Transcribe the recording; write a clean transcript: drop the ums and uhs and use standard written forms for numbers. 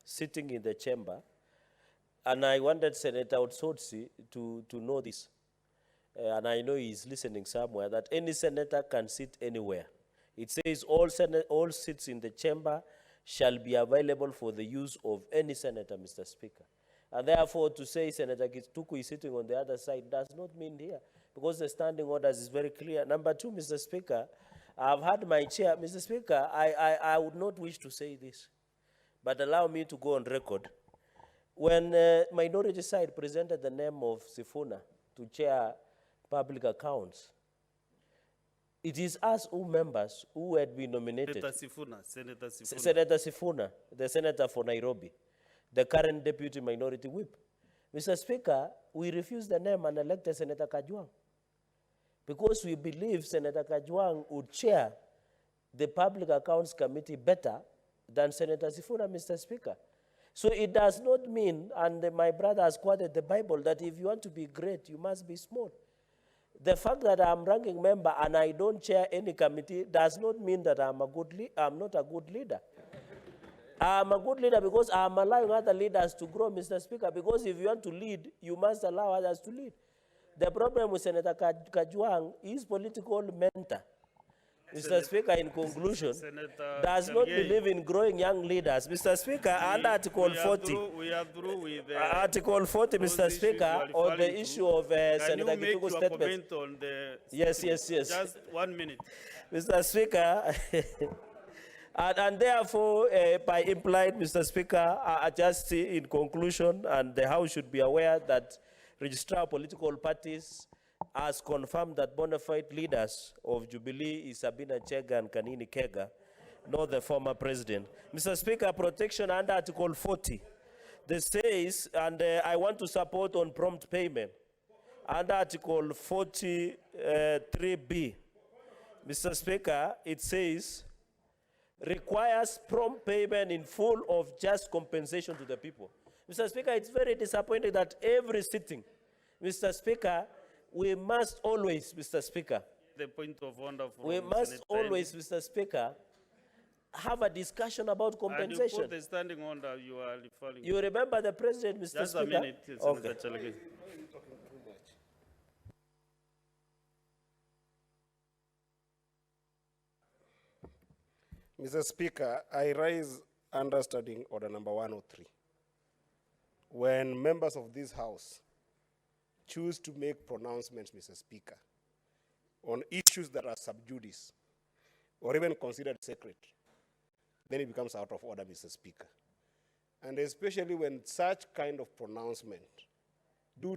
sitting in the chamber, and I wanted Senator Otsotsi to know this, and I know he's listening somewhere, that any senator can sit anywhere. It says all seats in the chamber shall be available for the use of any senator, Mr. Speaker. And therefore, to say Senator Kituku is sitting on the other side does not mean here, because the standing orders is very clear. Number two, Mr. Speaker, I've had my chair. Mr. Speaker, I would not wish to say this, but allow me to go on record. When minority side presented the name of Sifuna to chair public accounts, it is us who members who had been nominated. Senator Sifuna, the senator for Nairobi, the current deputy minority whip. Mr. Speaker, we refused the name and elected Senator Kajwang, because we believe Senator Kajwang would chair the Public Accounts Committee better than Senator Sifuna, Mr. Speaker. So it does not mean, and my brother has quoted the Bible, that if you want to be great, you must be small. The fact that I'm ranking member and I don't chair any committee does not mean that I'm not a good leader. I'm a good leader because I'm allowing other leaders to grow, Mr. Speaker, because if you want to lead, you must allow others to lead. The problem with Senator Kajwang is political mentor. Mr. Speaker, in conclusion, does not believe in growing young leaders. Mr. Speaker, under Article 40, Article 40, Mr. Speaker, on the issue of Senator Kituku's statement. Yes. Just 1 minute. Mr. Speaker, and therefore, by implied, Mr. Speaker, just in conclusion, and the House should be aware that Registrar of Political Parties has confirmed that bona fide leaders of Jubilee is Sabina Chega and Kanini Kega, not the former president. Mr. Speaker, protection under Article 40. This says, and I want to support on prompt payment, under Article 43B. Mr. Speaker, it says, requires prompt payment in full of just compensation to the people. Mr. Speaker, it's very disappointing that every sitting, Mr. Speaker, we must always, Mr. Speaker, The point of order from we must Senator always, Mr. Speaker, have a discussion about And you compensation. put the standing order you are referring You remember the president, Mr. Just Speaker? a minute, Senator Okay. Cherargei. Mr. Speaker, I rise under standing order number 103. When members of this House choose to make pronouncements, Mr. Speaker, on issues that are sub judice or even considered sacred, then it becomes out of order, Mr. Speaker. And especially when such kind of pronouncement do